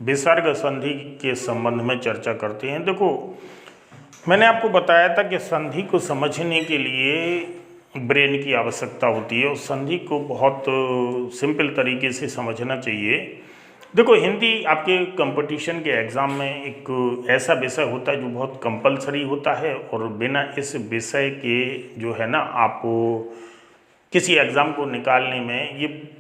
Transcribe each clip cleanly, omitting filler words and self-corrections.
विसर्ग संधि के संबंध में चर्चा करते हैं। देखो, मैंने आपको बताया था कि संधि को समझने के लिए ब्रेन की आवश्यकता होती है और संधि को बहुत सिंपल तरीके से समझना चाहिए। देखो, हिंदी आपके कंपटीशन के एग्ज़ाम में एक ऐसा विषय होता है जो बहुत कंपलसरी होता है और बिना इस विषय के जो है ना, आप किसी एग्ज़ाम को निकालने में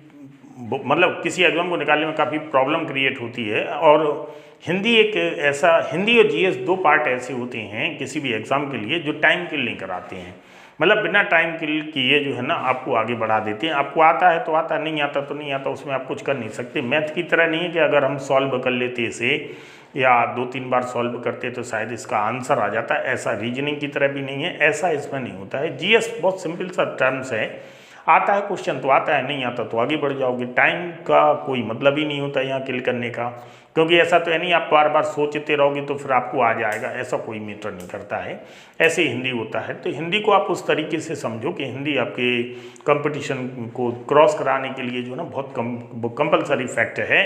मतलब किसी एग्ज़ाम को निकालने में काफ़ी प्रॉब्लम क्रिएट होती है। और हिंदी एक ऐसा, हिंदी और जीएस दो पार्ट ऐसे होते हैं किसी भी एग्ज़ाम के लिए जो टाइम किल नहीं कराते हैं। मतलब बिना टाइम किल किए जो है ना आपको आगे बढ़ा देते हैं। आपको आता है तो आता, नहीं आता तो नहीं आता, उसमें आप कुछ कर नहीं सकते। मैथ की तरह नहीं है कि अगर हम सॉल्व कर लेते इसे या 2-3 बार सॉल्व करते तो शायद इसका आंसर आ जाता है, ऐसा रीजनिंग की तरह भी नहीं है, ऐसा इसमें नहीं होता है। जीएस बहुत सिंपल सा टर्म्स है, आता है क्वेश्चन तो आता है, नहीं आता तो आगे बढ़ जाओगे। टाइम का कोई मतलब ही नहीं होता यहाँ किल करने का, क्योंकि ऐसा तो है नहीं आप बार बार सोचते रहोगे तो फिर आपको आ जाएगा, ऐसा कोई मैटर नहीं करता है। ऐसे हिंदी होता है। तो हिंदी को आप उस तरीके से समझो कि हिंदी आपके कंपटीशन को क्रॉस कराने के लिए जो ना बहुत कंपलसरी फैक्ट है।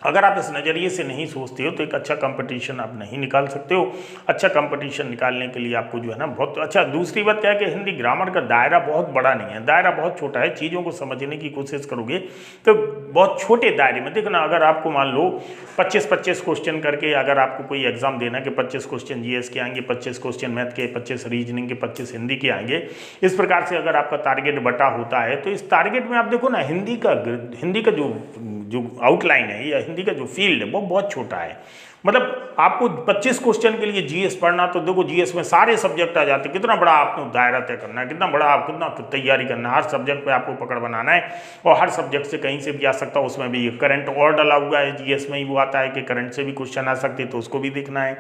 अगर आप इस नज़रिए से नहीं सोचते हो तो एक अच्छा कंपटीशन आप नहीं निकाल सकते हो। अच्छा कंपटीशन निकालने के लिए आपको जो है ना बहुत अच्छा। दूसरी बात क्या है कि हिंदी ग्रामर का दायरा बहुत बड़ा नहीं है, दायरा बहुत छोटा है। चीज़ों को समझने की कोशिश करोगे तो बहुत छोटे दायरे में। देखो ना, अगर आपको मान लो 25-25 क्वेश्चन करके अगर आपको कोई एग्जाम देना कि 25 क्वेश्चन जीएस के आएंगे, 25 क्वेश्चन मैथ के, 25 रीजनिंग के, 25 हिंदी के आएंगे, इस प्रकार से अगर आपका टारगेट बटा होता है तो इस टारगेट में आप देखो ना, हिंदी का जो आउटलाइन है या हिंदी का जो फील्ड है वो बहुत छोटा है। मतलब आपको 25 क्वेश्चन के लिए जीएस पढ़ना, तो देखो जीएस में सारे सब्जेक्ट आ जाते हैं। कितना बड़ा आपको दायरा तय करना है, कितना बड़ा आप कितना तैयारी करना है, हर सब्जेक्ट पे आपको पकड़ बनाना है और हर सब्जेक्ट से कहीं से भी आ सकता है। उसमें भी करंट और डाला हुआ है, जीएस में ही वो आता है कि करंट से भी क्वेश्चन आ सकते हैं, तो उसको भी देखना है।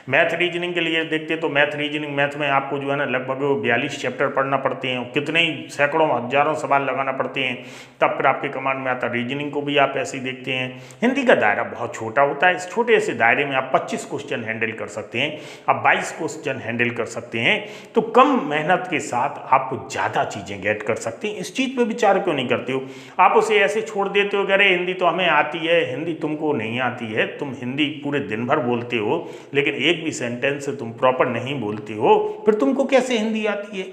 मैथ रीजनिंग के लिए देखते तो मैथ में आपको जो है ना लगभग 42 चैप्टर पढ़ना पड़ते हैं, कितने ही सैकड़ों हजारों सवाल लगाना पड़ते हैं, तब फिर आपके कमांड में आता है। रीजनिंग को भी आप ऐसे ही देखते हैं। हिंदी का दायरा बहुत छोटा होता है। इस छोटे से दायरे में आप 25 क्वेश्चन हैंडल कर सकते हैं, आप 22 क्वेश्चन हैंडल कर सकते हैं, तो कम मेहनत के साथ आप ज़्यादा चीज़ें गेट कर सकते हैं। इस चीज़ पे विचार क्यों नहीं करते हो? आप उसे ऐसे छोड़ देते हो कि अरे हिंदी तो हमें आती है। हिंदी तुमको नहीं आती है, तुम हिंदी पूरे दिन भर बोलते हो लेकिन एक भी सेंटेंस तुम प्रॉपर नहीं बोलते हो, फिर तुमको कैसे हिंदी आती है?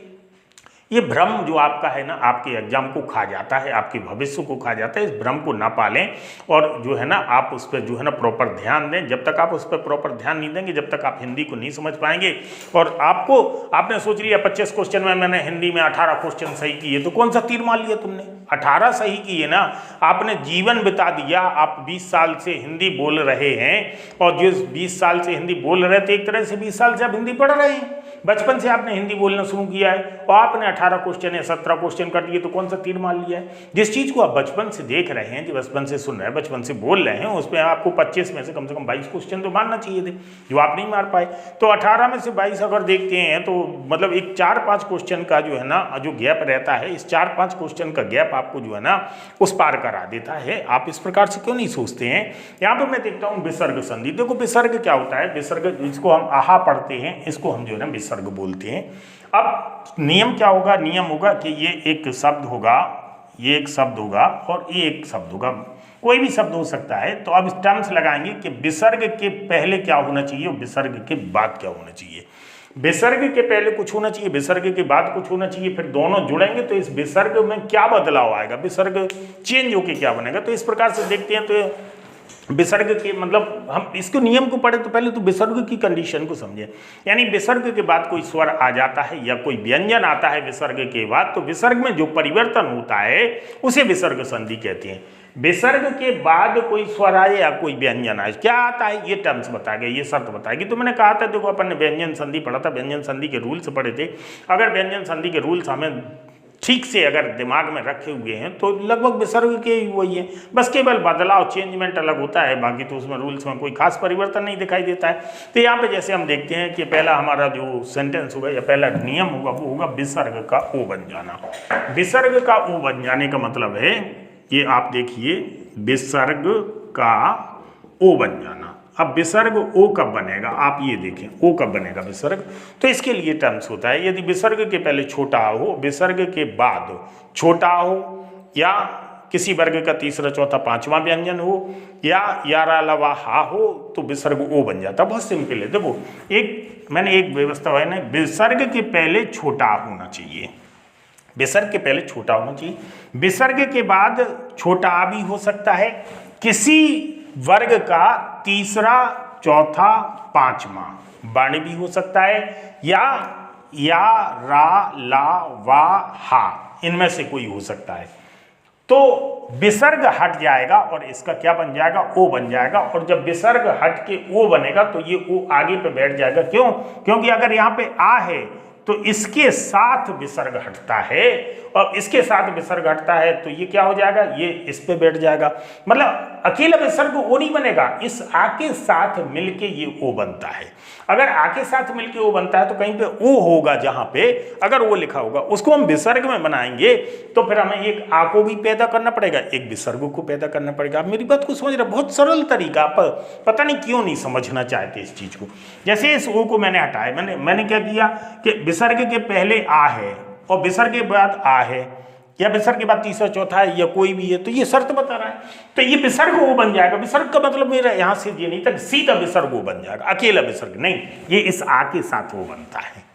ये भ्रम जो आपका है ना, आपके एग्जाम को खा जाता है, आपके भविष्य को खा जाता है। इस भ्रम को ना पालें और जो है ना आप उस पर जो है ना प्रॉपर ध्यान दें। जब तक आप उस पर प्रॉपर ध्यान नहीं देंगे, जब तक आप हिंदी को नहीं समझ पाएंगे। और आपने सोच लिया 25 क्वेश्चन में मैंने हिंदी में 18 क्वेश्चन सही किए, तो कौन सा तीर मार लिया तुमने? 18 सही किए ना, आपने जीवन बिता दिया। आप 20 साल से हिंदी बोल रहे हैं और जिस 20 साल से हिंदी बोल रहे थे, एक तरह से 20 साल से आप हिंदी पढ़ रहे हैं। बचपन से आपने हिंदी बोलना शुरू किया है और आपने 18 क्वेश्चन या 17 क्वेश्चन कर दिए, तो कौन सा तीर मार लिया है? जिस चीज़ को आप बचपन से देख रहे हैं, जो बचपन से सुन रहे हैं, बचपन से बोल रहे हैं, उसमें आपको 25 में से कम 22 क्वेश्चन तो मारना चाहिए थे, जो आप नहीं मार पाए। तो 18 में से 22 अगर देखते हैं तो मतलब एक 4-5 क्वेश्चन का जो है ना जो गैप रहता है, इस 4-5 क्वेश्चन का गैप आपको जो है ना उस पार करा देता है। आप इस प्रकार से क्यों नहीं सोचते हैं? यहाँ पर मैं देखता हूँ विसर्ग संधि। देखो विसर्ग क्या होता है? विसर्ग, इसको हम आहा पढ़ते हैं, इसको हम जो है ना विसर्ग बोलते हैं। अब नियम क्या होगा? नियम होगा कि ये एक शब्द होगा, ये एक शब्द होगा और ये एक शब्द होगा, कोई भी शब्द हो सकता है। तो अब टर्म्स लगाएंगे कि विसर्ग के पहले क्या होना चाहिए और विसर्ग के बाद क्या होना चाहिए। विसर्ग के पहले कुछ होना चाहिए, विसर्ग के बाद कुछ होना चाहिए, फिर दोनों जुड़ेंगे तो इस विसर्ग में क्या बदलाव आएगा, विसर्ग चेंज होके क्या बनेगा। तो इस प्रकार से देखते हैं। तो विसर्ग के मतलब हम इसको नियम को पढ़े तो पहले तो विसर्ग की कंडीशन को समझें। यानी विसर्ग के बाद कोई स्वर आ जाता है या कोई व्यंजन आता है विसर्ग के बाद, तो विसर्ग में जो परिवर्तन होता है उसे विसर्ग संधि कहते हैं। विसर्ग के बाद कोई स्वर आए या कोई व्यंजन आए, क्या आता है ये टर्म्स बताएगा, ये शर्त बताएगी। तो मैंने कहा था, देखो अपन ने व्यंजन संधि पढ़ा था, व्यंजन संधि के रूल्स पढ़े थे। अगर व्यंजन संधि के रूल्स हमें ठीक से अगर दिमाग में रखे हुए हैं तो लगभग विसर्ग के ही वही है, बस केवल बदलाव चेंजमेंट अलग होता है, बाकी तो उसमें रूल्स में कोई खास परिवर्तन नहीं दिखाई देता है। तो यहाँ पे जैसे हम देखते हैं कि पहला हमारा जो सेंटेंस होगा या पहला नियम होगा वो होगा विसर्ग का ओ बन जाना। विसर्ग का ओ बन जाने का मतलब है, ये आप देखिए, विसर्ग का ओ बन जाना। अब विसर्ग ओ कब बनेगा, आप ये देखें, ओ कब बनेगा विसर्ग। तो इसके लिए टर्म्स होता है, यदि विसर्ग के पहले छोटा हो, विसर्ग के बाद छोटा हो, या किसी वर्ग का तीसरा चौथा पांचवा व्यंजन हो, या रा लवा हा हो तो विसर्ग ओ बन जाता। बहुत सिंपल है। देखो मैंने एक व्यवस्था है ना, विसर्ग के पहले छोटा होना चाहिए, विसर्ग के पहले छोटा होना चाहिए, विसर्ग के बाद छोटा आ भी हो सकता है, किसी वर्ग का तीसरा चौथा पांचवा वर्ण भी हो सकता है, या रा ला वा हा इनमें से कोई हो सकता है। तो विसर्ग हट जाएगा और इसका क्या बन जाएगा, ओ बन जाएगा। और जब विसर्ग हट के ओ बनेगा तो ये ओ आगे पे बैठ जाएगा। क्यों? क्योंकि अगर यहाँ पे आ है तो इसके साथ विसर्ग हटता है, और इसके साथ विसर्ग हटता है तो ये क्या हो जाएगा, ये इस पे बैठ जाएगा। मतलब अकेला विसर्ग ओ नहीं बनेगा, इस आ के साथ मिलके ये ओ बनता है। अगर आ के साथ मिलके ओ बनता है तो कहीं पे ओ होगा, जहां पे अगर वो लिखा होगा उसको हम विसर्ग में बनाएंगे तो फिर हमें एक आ को भी पैदा करना पड़ेगा, एक विसर्ग को पैदा करना पड़ेगा। आप मेरी बात को समझ रहे? बहुत सरल तरीका, आप पता नहीं क्यों नहीं समझना चाहते इस चीज को। जैसे इस ओ को मैंने हटाया, मैंने क्या किया कि विसर्ग के पहले आ है और विसर्ग के बाद आ है, या विसर्ग के बाद तीसरा चौथा है, या कोई भी है, तो ये शर्त बता रहा है, तो ये विसर्ग वो बन जाएगा। विसर्ग का मतलब मेरा यहां से ये नहीं था कि सीधा विसर्ग वो बन जाएगा, अकेला विसर्ग नहीं, ये इस आ के साथ वो बनता है।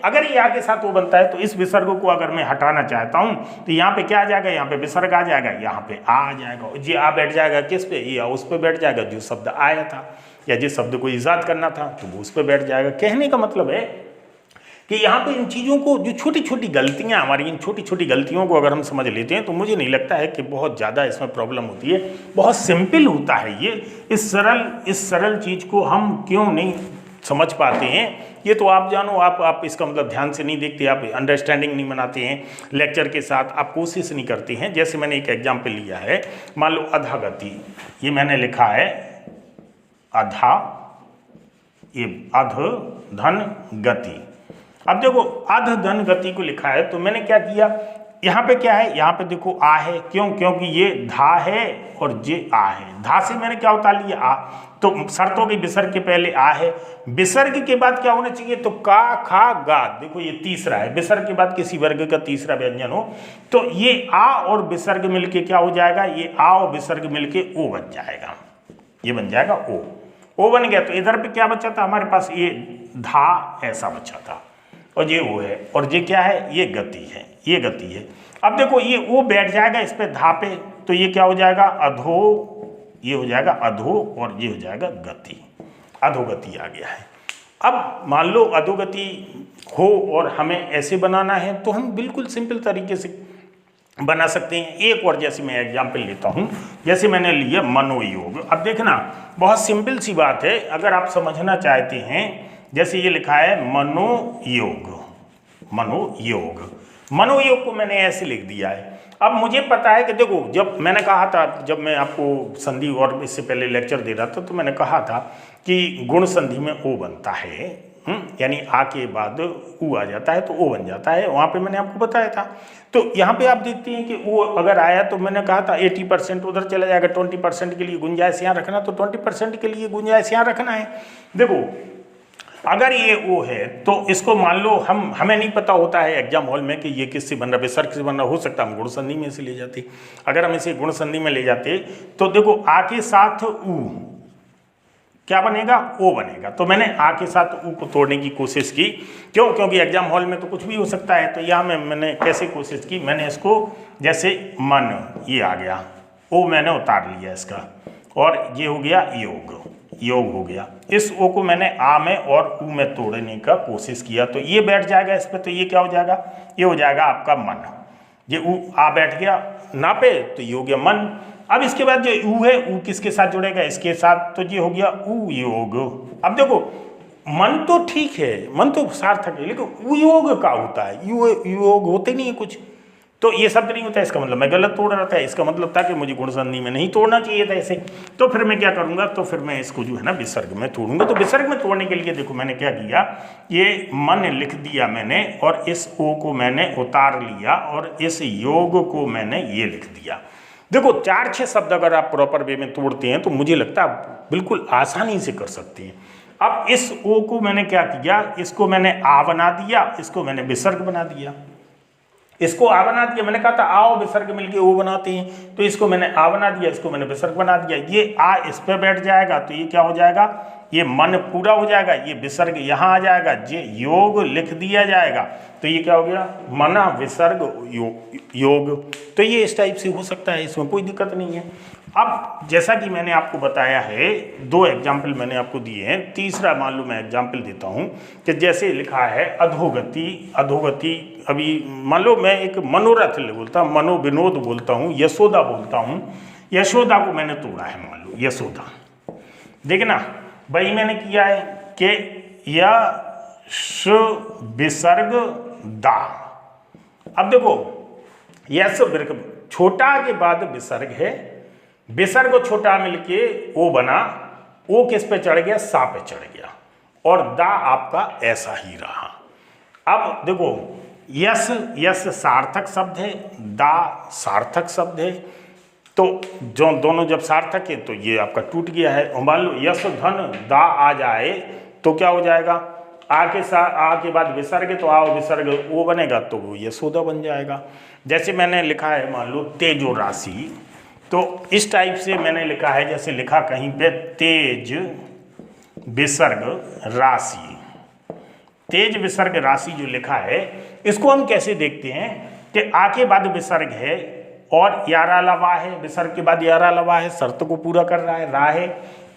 अगर ये आ के साथ वो बनता है तो इस विसर्ग को अगर मैं हटाना चाहता हूं तो यहाँ पे क्या आ जाएगा, यहाँ पे विसर्ग आ जाएगा, यहाँ पे आ जाएगा, ये आ बैठ जाएगा किस पे, ये उस पे बैठ जाएगा जो शब्द आया था, या जिस शब्द को ईजाद करना था तो वो उस पे बैठ जाएगा। कहने का मतलब है कि यहाँ पे इन चीज़ों को, जो छोटी छोटी गलतियाँ हमारी, इन छोटी छोटी गलतियों को अगर हम समझ लेते हैं तो मुझे नहीं लगता है कि बहुत ज़्यादा इसमें प्रॉब्लम होती है। बहुत सिंपल होता है ये। इस सरल चीज़ को हम क्यों नहीं समझ पाते हैं, ये तो आप जानो। आप इसका मतलब ध्यान से नहीं देखते, आप अंडरस्टैंडिंग नहीं बनाते हैं लेक्चर के साथ, आप कोशिश नहीं करते हैं। जैसे मैंने एक एग्जाम्पल लिया है, मान लो अधगति, ये मैंने लिखा है अधा, ये अध धन गति। अब देखो अध धन गति को लिखा है तो मैंने क्या किया, यहाँ पे क्या है, यहाँ पे देखो आ है। क्यों? क्योंकि ये धा है और ये आ है। धा से मैंने क्या उतार लिया, आ। तो शर्तों के विसर्ग के पहले आ है, विसर्ग के बाद क्या होना चाहिए, तो का खा गा। देखो ये तीसरा है, विसर्ग के बाद किसी वर्ग का तीसरा व्यंजन हो तो ये आ और विसर्ग मिलके क्या हो जाएगा, ये आ और विसर्ग मिलके ओ बन जाएगा, ये बन जाएगा ओ बन गया। तो इधर पे क्या बचा था हमारे पास, ये धा ऐसा बचा था, और ये वो है, और ये क्या है, ये गति है, ये गति है। अब देखो ये वो बैठ जाएगा इस पे धा पे, तो ये क्या हो जाएगा, अधो, ये हो जाएगा अधो, और ये हो जाएगा गति, अधोगति आ गया है। अब मान लो अधोगति हो और हमें ऐसे बनाना है तो हम बिल्कुल सिंपल तरीके से बना सकते हैं। एक और जैसे मैं एग्जाम्पल लेता हूँ, जैसे मैंने लिया मनोयोग। अब देखना बहुत सिंपल सी बात है, अगर आप समझना चाहते हैं, जैसे ये लिखा है मनोयोग, मनोयोग को मैंने ऐसे लिख दिया है। अब मुझे पता है कि देखो, जब मैंने कहा था, जब मैं आपको संधि और इससे पहले लेक्चर दे रहा था तो मैंने कहा था कि गुण संधि में ओ बनता है, यानी आ के बाद ऊ आ जाता है तो ओ बन जाता है, वहाँ पे मैंने आपको बताया था। तो यहाँ पे आप देखते हैं कि वो अगर आया तो मैंने कहा था 80% उधर चला जाएगा, 20% के लिए गुंजाइश यहाँ रखना, तो 20% के लिए गुंजाइश यहाँ रखना है। देखो अगर ये ओ है तो इसको मान लो हमें नहीं पता होता है एग्जाम हॉल में कि ये किससे बन रहा, विसर्ग से बन रहा, हो सकता है हम गुण संधि में से ले जाते। अगर हम इसे गुण संधि में ले जाते तो देखो आ के साथ ऊ क्या बनेगा, ओ बनेगा। तो मैंने आ के साथ ऊ को तोड़ने की कोशिश की। क्यों? क्योंकि एग्जाम हॉल में तो कुछ भी हो सकता है। तो यहाँ मैंने कैसे कोशिश की, मैंने इसको जैसे मन, ये आ गया, ओ मैंने उतार लिया इसका, और ये हो गया योग हो गया। इस ओ को मैंने आ में और ऊ में तोड़ने का कोशिश किया तो ये बैठ जाएगा इस पे, तो ये क्या हो जाएगा, ये हो जाएगा आपका मन। ये ऊ आ बैठ गया ना पे तो ये हो गया मन। अब इसके बाद जो ऊ है, ऊ किसके साथ जुड़ेगा, इसके साथ, तो ये हो गया ऊ योग। अब देखो मन तो ठीक है, मन तो सार्थक है, लेकिन ऊ योग का होता है, योग होते नहीं है कुछ, तो ये शब्द नहीं होता। इसका मतलब मैं गलत तोड़ रहा था, इसका मतलब था कि मुझे गुण संधि में नहीं तोड़ना चाहिए था इसे। तो फिर मैं क्या करूँगा, तो फिर मैं इसको जो है ना विसर्ग में तोड़ूंगा। तो विसर्ग में तोड़ने के लिए देखो मैंने क्या किया, ये मन लिख दिया मैंने, और इस ओ को मैंने उतार लिया, और इस योग को मैंने ये लिख दिया। देखो 4-6 शब्द अगर आप प्रॉपर वे में तोड़ते हैं तो मुझे लगता है बिल्कुल आसानी से कर सकते हैं। अब इस ओ को मैंने क्या किया, इसको मैंने आ बना दिया, इसको मैंने विसर्ग बना दिया। इसको आ बना दिया, मैंने कहा था आओ विसर्ग मिलके ओ बनाते हैं, तो इसको मैंने आ बना दिया, इसको मैंने विसर्ग बना दिया। ये आ इस पे बैठ जाएगा तो ये क्या हो जाएगा, ये मन पूरा हो जाएगा, ये विसर्ग यहाँ आ जाएगा, ये योग लिख दिया जाएगा, तो ये क्या हो गया, मना विसर्ग योग। तो ये इस टाइप से हो सकता है, इसमें कोई दिक्कत नहीं है। अब जैसा कि मैंने आपको बताया है, 2 एग्जाम्पल मैंने आपको दिए हैं, तीसरा मान लो मैं एग्जाम्पल देता हूँ कि जैसे लिखा है अधोगति, अधोगति, अभी मान लो मैं एक मनोरथ बोलता हूँ, मनोविनोद बोलता हूँ, यशोदा बोलता हूँ, यशोदा को मैंने तोड़ा है, मान लो यशोदा, देखना वही मैंने किया है कि यश विसर्ग दा। अब देखो यश छोटा के बाद विसर्ग है, विसर्ग छोटा मिलके ओ बना, ओ किस पे चढ़ गया, सा पे चढ़ गया, और दा आपका ऐसा ही रहा। अब देखो यश, यश सार्थक शब्द है, दा सार्थक शब्द है, तो जो दोनों जब सार्थक है तो ये आपका टूट गया है। और मान लो यश धन दा आ जाए तो क्या हो जाएगा, आ के बाद विसर्ग, तो आओ विसर्ग ओ बनेगा तो वो यशोदा बन जाएगा। जैसे मैंने लिखा है मान लो तेजो राशि, तो इस टाइप से मैंने लिखा है, जैसे लिखा कहीं पे तेज विसर्ग राशि, तेज विसर्ग राशि जो लिखा है, इसको हम कैसे देखते हैं कि आ के बाद विसर्ग है और यारा लवा है, विसर्ग के बाद यारा लवा है, शर्त को पूरा कर रहा है, रा है,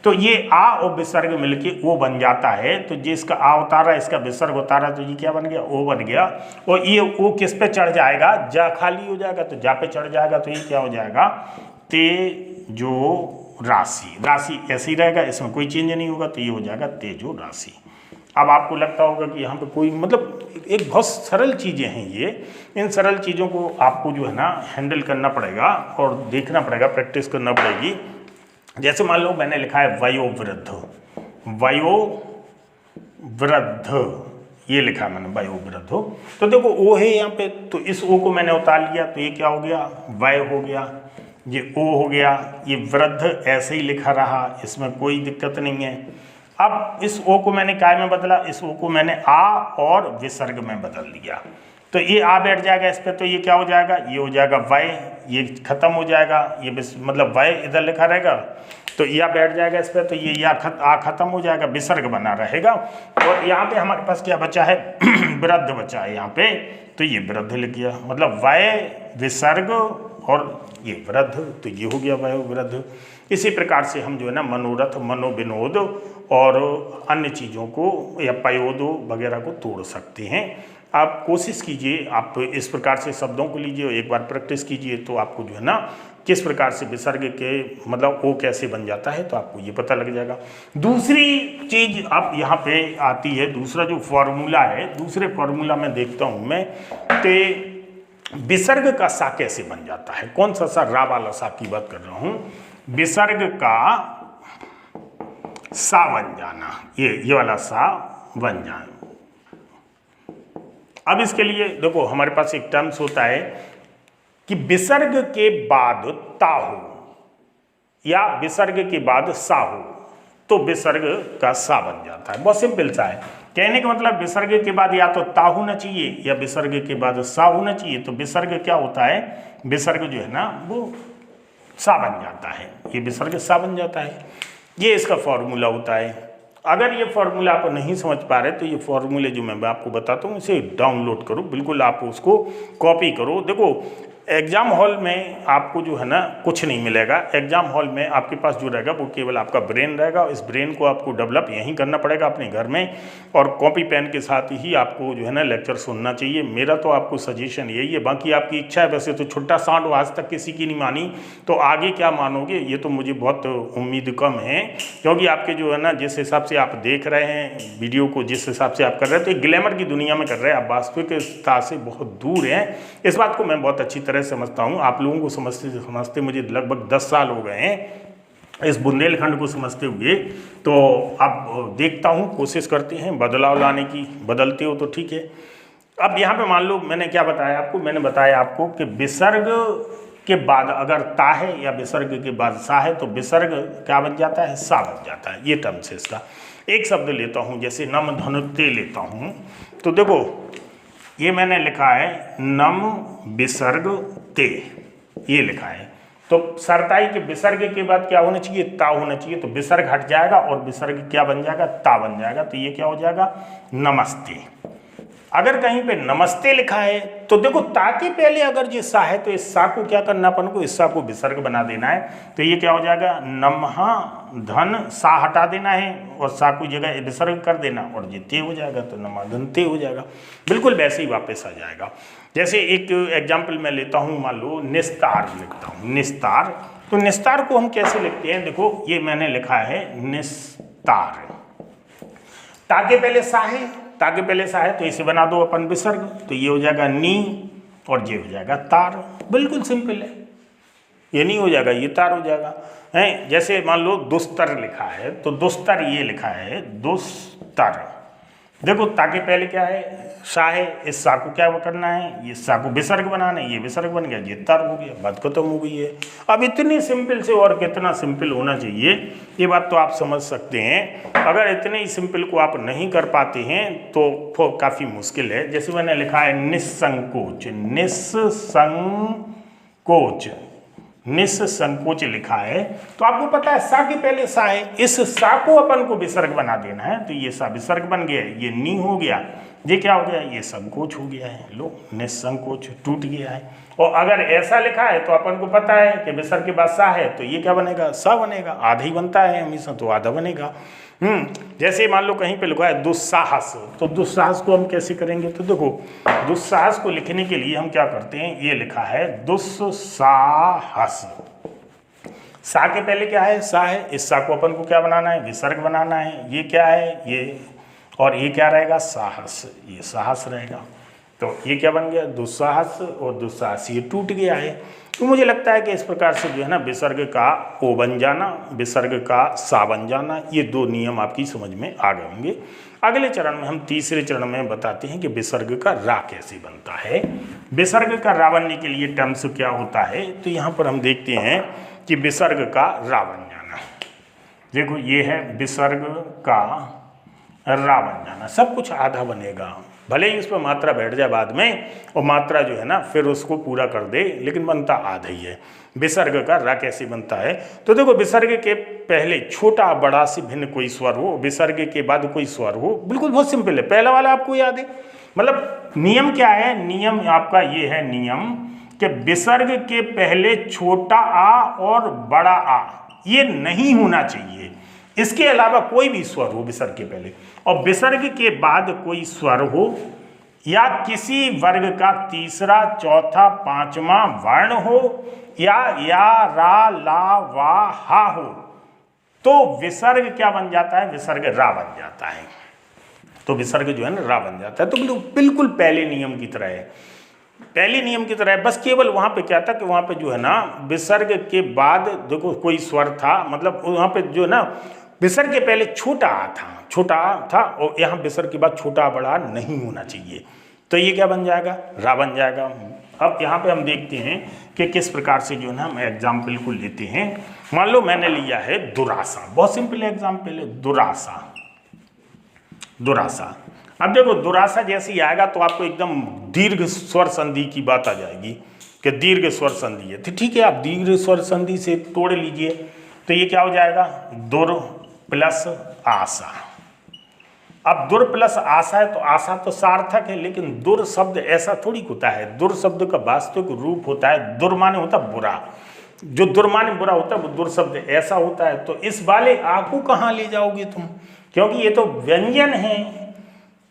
तो ये आ और विसर्ग मिलके वो बन जाता है। तो जिसका आ उतारा, इसका विसर्ग उतारा, तो ये क्या बन गया, ओ बन गया। और ये ओ किस पे चढ़ जाएगा, जा खाली हो जाएगा, तो जा पे चढ़ जाएगा, तो ये क्या हो जाएगा, तेजो राशि, राशि ऐसे ही रहेगा, इसमें कोई चेंज नहीं होगा, तो ये हो जाएगा तेजो राशि। अब आपको लगता होगा कि यहाँ पे कोई मतलब एक बहुत सरल चीज़ें हैं ये, इन सरल चीज़ों को आपको जो है ना हैंडल करना पड़ेगा और देखना पड़ेगा, प्रैक्टिस करना पड़ेगी। जैसे मान लो मैंने लिखा है वयोवृद्ध, वयोवृद्ध ये लिखा है मैंने वयोवृद्ध, तो देखो ओ है यहाँ पे, तो इस ओ को मैंने उतार लिया, तो ये क्या हो गया, वय हो गया, ये ओ हो गया, ये वृद्ध ऐसे ही लिखा रहा, इसमें कोई दिक्कत नहीं है। अब इस ओ को मैंने काय में बदला, इस ओ को मैंने आ और विसर्ग में बदल दिया, तो ये आ बैठ जाएगा इस पे, तो ये क्या हो जाएगा, ये हो जाएगा वय, ये खत्म हो जाएगा, ये मतलब वय इधर लिखा रहेगा, तो या बैठ जाएगा इस पे, तो ये या आ खत्म हो जाएगा, विसर्ग बना रहेगा। और यहाँ पे हमारे पास क्या बचा है, वृद्ध बचा है यहाँ पे, तो ये वृद्ध लिख गया, मतलब वय विसर्ग और ये वृद्ध, तो ये हो गया वय वृद्ध। इसी प्रकार से हम जो है ना मनोरथ, मनोविनोद और अन्य चीज़ों को या पयोदो वगैरह को तोड़ सकते हैं। आप कोशिश कीजिए, आप इस प्रकार से शब्दों को लीजिए, एक बार प्रैक्टिस कीजिए, तो आपको जो है ना किस प्रकार से विसर्ग के मतलब ओ कैसे बन जाता है, तो आपको ये पता लग जाएगा। दूसरी चीज़ अब यहाँ पे आती है, दूसरा जो फॉर्मूला है, दूसरे फॉर्मूला में देखता हूँ मैं कि विसर्ग का सा कैसे बन जाता है। कौन सा सा, रा वाला सा की बात कर रहा हूँ, विसर्ग का सा बन जाना, ये वाला सा बन जाना। अब इसके लिए देखो हमारे पास एक टर्म्स होता है कि विसर्ग के बाद ता हो या विसर्ग के बाद सा हो, तो विसर्ग का सा बन जाता है। बहुत सिंपल सा है, कहने का मतलब विसर्ग के बाद या तो ता होना चाहिए या विसर्ग के बाद सा होना चाहिए। तो विसर्ग क्या होता है, विसर्ग जो है ना वो सा बन जाता है, ये विसर्ग सा बन जाता है, ये इसका फॉर्मूला होता है। अगर ये फॉर्मूला आप नहीं समझ पा रहे तो ये फॉर्मूले जो मैं आपको बताता हूँ इसे डाउनलोड करो, बिल्कुल आप उसको कॉपी करो। देखो एग्ज़ाम हॉल में आपको जो है ना कुछ नहीं मिलेगा, एग्ज़ाम हॉल में आपके पास जो रहेगा वो केवल आपका ब्रेन रहेगा। इस ब्रेन को आपको डेवलप यहीं करना पड़ेगा अपने घर में, और कॉपी पेन के साथ ही आपको जो है ना लेक्चर सुनना चाहिए। मेरा तो आपको सजेशन यही है, बाकी आपकी इच्छा है। वैसे तो छुट्टा सांड आज तक किसी की नहीं मानी, तो आगे क्या मानोगे ये तो मुझे बहुत उम्मीद कम है, क्योंकि आपके जो है ना जिस हिसाब से आप देख रहे हैं वीडियो को, जिस हिसाब से आप कर रहे हैं, तो एक ग्लैमर की दुनिया में कर रहे हैं, आप वास्तविकता से बहुत दूर हैं। इस बात को मैं बहुत अच्छी तरह समझता हूँ। आप लोगों को समझते मुझे लगभग 10 साल हो गए हैं इस बुंदेलखंड को समझते हुए। तो अब देखता हूँ, कोशिश करते हैं बदलाव लाने की, बदलते हो तो ठीक है। अब यहाँ पे मान लो मैंने क्या बताया आपको, मैंने बताया आपको कि विसर्ग के बाद अगर ता है या विसर्ग के बाद सा है तो विसर्ग क्या बन जाता है, सा बन जाता है। ये टर्म से इसका एक शब्द लेता हूँ, जैसे नम धनुते लेता हूँ, तो देखो ये मैंने लिखा है नम विसर्ग ते, ये लिखा है। तो सरताई के विसर्ग के बाद क्या होना चाहिए, ता होना चाहिए। तो विसर्ग हट जाएगा और विसर्ग क्या बन जाएगा, ता बन जाएगा। तो ये क्या हो जाएगा, नमस्ते। अगर कहीं पे नमस्ते लिखा है तो देखो ता के पहले अगर ये सा है तो इस सा को क्या करना, अपन को इस सा को विसर्ग बना देना है। तो ये क्या हो जाएगा, नमहा धन, सा हटा देना है और सा को जगह विसर्ग कर देना और ये ते हो जाएगा। तो नमाधन ते हो जाएगा, बिल्कुल वैसे ही वापस आ जाएगा। जैसे एक एग्जाम्पल मैं लेता हूँ, मान लो निस्तार लिखता हूँ, निस्तार। तो निस्तार को हम कैसे लिखते हैं, देखो ये मैंने लिखा है निस्तार। ता के पहले सा है, ता के पहले सा है तो इसे बना दो अपन विसर्ग। तो ये हो जाएगा नी और ये हो जाएगा तार, बिल्कुल सिंपल है। ये नहीं हो जाएगा, ये तार हो जाएगा है। जैसे मान लो दुस्तर लिखा है तो दुस्तर ये लिखा है दुस्तर। देखो ता के पहले क्या है, सा है, इस सा को क्या करना है, ये सा को विसर्ग बनाना है, ये विसर्ग बन गया, ये तार हो गया, बात खत्म हो गई है। अब इतनी सिंपल से और कितना सिंपल होना चाहिए, ये बात तो आप समझ सकते हैं। अगर इतने ही सिंपल को आप नहीं कर पाते हैं तो काफ़ी मुश्किल है। जैसे मैंने लिखा है निस्संकोच, निस्संकोच, निस्संकोच लिखा है। तो आपको पता है सा के पहले सा है, इस सा को अपन को विसर्ग बना देना है। तो ये सा विसर्ग बन गया, ये नी हो गया, ये क्या हो गया, ये संकोच हो गया है। लो निस्संकोच टूट गया है। और अगर ऐसा लिखा है तो अपन को पता है कि विसर्ग के बाद सा है तो ये क्या बनेगा, सा बनेगा। आधा ही बनता है हमेशा, तो आधा बनेगा। जैसे मान लो कहीं पे लिखा है दुस्साहस, तो दुस्साहस को हम कैसे करेंगे, तो देखो दुस्साहस को लिखने के लिए हम क्या करते हैं, ये लिखा है दुस्साहस। सा के पहले क्या है, सा है, इस सा को अपन को क्या बनाना है, विसर्ग बनाना है। ये क्या है, ये, और ये क्या रहेगा, साहस, ये साहस रहेगा। तो ये क्या बन गया, दुस्साहस और दुस्साहस, ये टूट गया है। तो मुझे लगता है कि इस प्रकार से जो है ना विसर्ग का ओ बन जाना, विसर्ग का सा बन जाना, ये दो नियम आपकी समझ में आ गए होंगे। अगले चरण में हम तीसरे चरण में बताते हैं कि विसर्ग का रा कैसे बनता है। विसर्ग का रा बनने के लिए टर्म्स क्या होता है, तो यहाँ पर हम देखते हैं कि विसर्ग का रा बन जाना। देखो ये है विसर्ग का रा बन जाना, सब कुछ आधा बनेगा, भले ही उस पर मात्रा बैठ जाए बाद में और मात्रा जो है ना फिर उसको पूरा कर दे, लेकिन बनता आधा ही है। विसर्ग का रा कैसे बनता है, तो देखो विसर्ग के पहले छोटा बड़ा से भिन्न कोई स्वर हो, विसर्ग के बाद कोई स्वर हो, बिल्कुल बहुत सिंपल है। पहला वाला आपको याद है, मतलब नियम क्या है, नियम आपका ये है नियम कि विसर्ग के पहले छोटा आ और बड़ा आ ये नहीं होना चाहिए। इसके अलावा कोई भी स्वर हो विसर्ग के पहले, और विसर्ग के बाद कोई स्वर हो या किसी वर्ग का तीसरा चौथा पांचवा वर्ण हो या रा ला वा हा हो, तो विसर्ग क्या बन जाता है, विसर्ग रा बन जाता है। तो विसर्ग जो है ना रा बन जाता है। तो बिल्कुल पहले नियम की तरह है, पहले नियम की तरह है। बस केवल वहाँ पे क्या था कि वहाँ पे जो है ना विसर्ग के बाद देखो कोई स्वर था, मतलब वहाँ पे जो है ना विसर्ग के पहले छोटा आ था, छोटा आ था, और यहाँ विसर्ग के बाद छोटा बड़ा नहीं होना चाहिए। तो ये क्या बन जाएगा, रा बन जाएगा। अब यहाँ पे हम देखते हैं कि किस प्रकार से जो है ना हम एग्जाम्पल को लेते हैं। मान लो मैंने लिया है दुरासा, बहुत सिंपल एग्जाम्पल है, दुरासा, दुरासा। अब देखो दुरासा जैसे ही आएगा तो आपको एकदम दीर्घ स्वर संधि की बात आ जाएगी कि दीर्घ स्वर संधि है। तो ठीक है, आप दीर्घ स्वर संधि से तोड़ लीजिए। तो ये क्या हो जाएगा, दुर प्लस आशा। अब दुर प्लस आशा है तो आशा तो सार्थक है, लेकिन दुर शब्द ऐसा थोड़ी होता है। दुर शब्द का वास्तविक रूप होता है, दुर माने होता है बुरा, जो दुर माने बुरा होता है वो दुर शब्द ऐसा होता है। तो इस वाले आ को कहाँ ले जाओगे तुम, क्योंकि ये तो व्यंजन है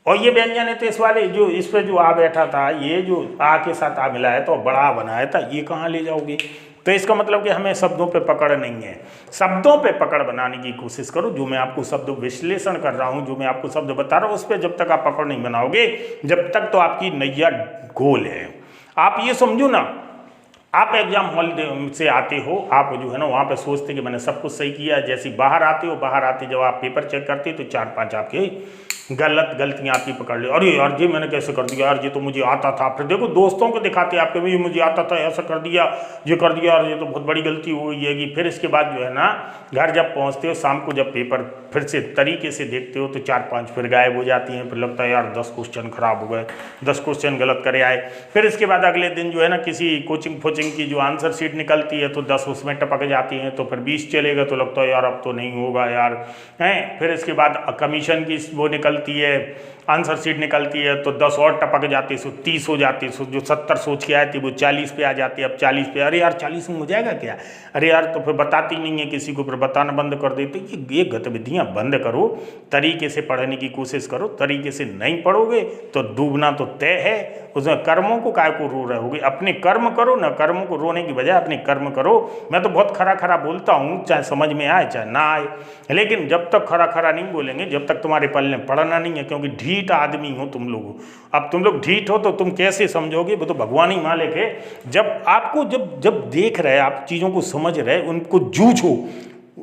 और ये व्यंजन है, तो इस वाले जो इस पे जो आ बैठा था, ये जो आ के साथ आ मिला है तो बड़ा बनाया था, ये कहाँ ले जाओगे। तो इसका मतलब कि हमें शब्दों पे पकड़ नहीं है। शब्दों पे पकड़ बनाने की कोशिश करो। जो मैं आपको शब्द विश्लेषण कर रहा हूँ, जो मैं आपको शब्द बता रहा हूँ, उस पर जब तक आप पकड़ नहीं बनाओगे, जब तक तो आपकी नैया गोल है। आप ये समझो ना, आप एग्जाम हॉल से आते हो, आप जो है ना वहाँ पे सोचते कि मैंने सब कुछ सही किया। जैसे बाहर आते हो, बाहर आते जब आप पेपर चेक करते तो 4-5 आपके गलतियाँ आपकी पकड़ ली, अरे यार जी मैंने कैसे कर दिया यार, ये तो मुझे आता था। फिर देखो दोस्तों को दिखाते आपके भाई मुझे आता था, ऐसा कर दिया, ये कर दिया, और ये तो बहुत बड़ी गलती हो गई है। फिर इसके बाद जो है ना घर जब पहुँचते हो, शाम को जब पेपर फिर से तरीके से देखते हो तो 4-5 फिर गायब हो जाती हैं। फिर लगता है यार 10 क्वेश्चन खराब हो गए, 10 क्वेश्चन गलत करे आए। फिर इसके बाद अगले दिन जो है ना किसी कोचिंग फोचिंग की जो आंसर शीट निकलती है तो 10 उसमें टपक जाती हैं, तो फिर 20 चलेगा तो लगता है यार अब तो नहीं होगा यार हैं। फिर इसके बाद कमीशन की वो निकलती है, आंसर शीट निकलती है तो 10 और टपक जाती है, सो 30 हो जाती है। जो 70 सोच के आए थे वो 40 पे आ जाती है। अब 40 पे, अरे यार 40 में हो जाएगा क्या, अरे यार, तो फिर बताती नहीं है किसी को, फिर बताना बंद कर देते। ये गतिविधियाँ बंद करो, तरीके से पढ़ने की कोशिश करो। तरीके से नहीं पढ़ोगे तो डूबना तो तय है। उसमें कर्मों को काय को रो रहोगे, अपने कर्म करो ना, कर्मों को रोने की बजाय अपने कर्म करो। मैं तो बहुत खरा खरा बोलता हूँ, चाहे समझ में आए चाहे ना आए, लेकिन जब तक खरा खरा नहीं बोलेंगे, जब तक तुम्हारे पल्ले पढ़ना नहीं है, क्योंकि ढीठ आदमी हो तुम लोग। अब तुम लोग ढीठ हो तो तुम कैसे समझोगे, वो तो भगवान ही मालिक है। जब आपको जब देख रहे आप चीज़ों को समझ रहे, उनको जूझो,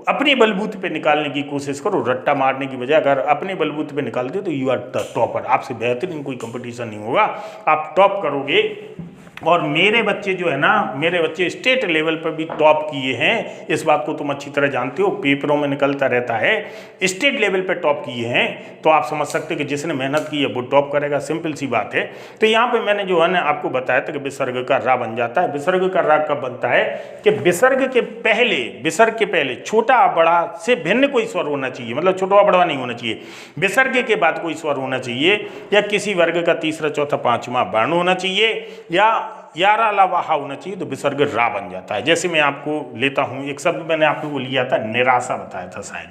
अपने बलबूते पे निकालने की कोशिश करो, रट्टा मारने की बजाय। अगर अपने बलबूते पे निकालते तो यू आर द टॉपर, आपसे बेहतरीन कोई कंपटीशन नहीं होगा, आप टॉप करोगे। और मेरे बच्चे जो है ना, मेरे बच्चे स्टेट लेवल पर भी टॉप किए हैं, इस बात को तुम अच्छी तरह जानते हो, पेपरों में निकलता रहता है। स्टेट लेवल पर टॉप किए हैं तो आप समझ सकते कि जिसने मेहनत की है वो टॉप करेगा, सिंपल सी बात है। तो यहाँ पे मैंने जो है ना आपको बताया था कि विसर्ग का रा बन जाता है। विसर्ग का रा कब बनता है कि विसर्ग के पहले छोटा बड़ा से भिन्न कोई स्वर होना चाहिए, मतलब छोटा बड़ा नहीं होना चाहिए। विसर्ग के बाद कोई स्वर होना चाहिए, या किसी वर्ग का तीसरा चौथा पांचवा वर्ण होना चाहिए, या यारा लावाहा होना चाहिए, तो विसर्ग रा बन जाता है। जैसे मैं आपको लेता हूँ एक शब्द, मैंने आपको वो लिया था निराशा, बताया था शायद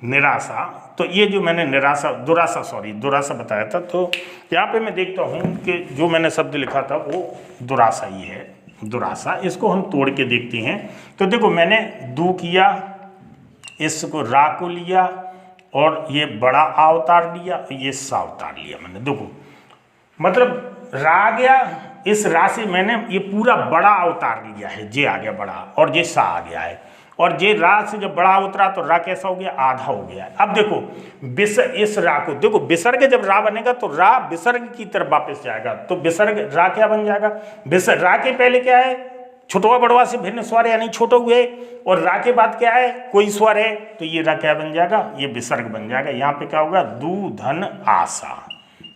निराशा। तो ये जो मैंने दुराशा बताया था, तो यहाँ पे मैं देखता हूँ कि जो मैंने शब्द लिखा था वो दुराशा ही है, दुराशा। इसको हम तोड़ के देखते हैं। तो देखो मैंने दू किया, इसको रा को लिया, और ये बड़ा आ उतार लिया, ये सा उतार लिया मैंने। देखो मतलब रा आ गया, इस रा से मैंने ये पूरा बड़ा अवतार लिया है, जे आ गया बड़ा, और ये सा आ गया है। और जे रा से जब बड़ा उतरा तो रा कैसा हो गया, आधा हो गया है। अब देखो इस रा को देखो, विसर्ग जब रा बनेगा तो रा विसर्ग की तरफ वापस जाएगा, तो विसर्ग रा क्या बन जाएगा, रा के पहले क्या है, छोटवा बड़वा से भिन्न स्वर यानी छोटे हुए, और रा के बाद क्या है, कोई स्वर है, तो ये रा क्या बन जाएगा, ये विसर्ग बन जाएगा। यहाँ पे क्या होगा, दू धन आशा।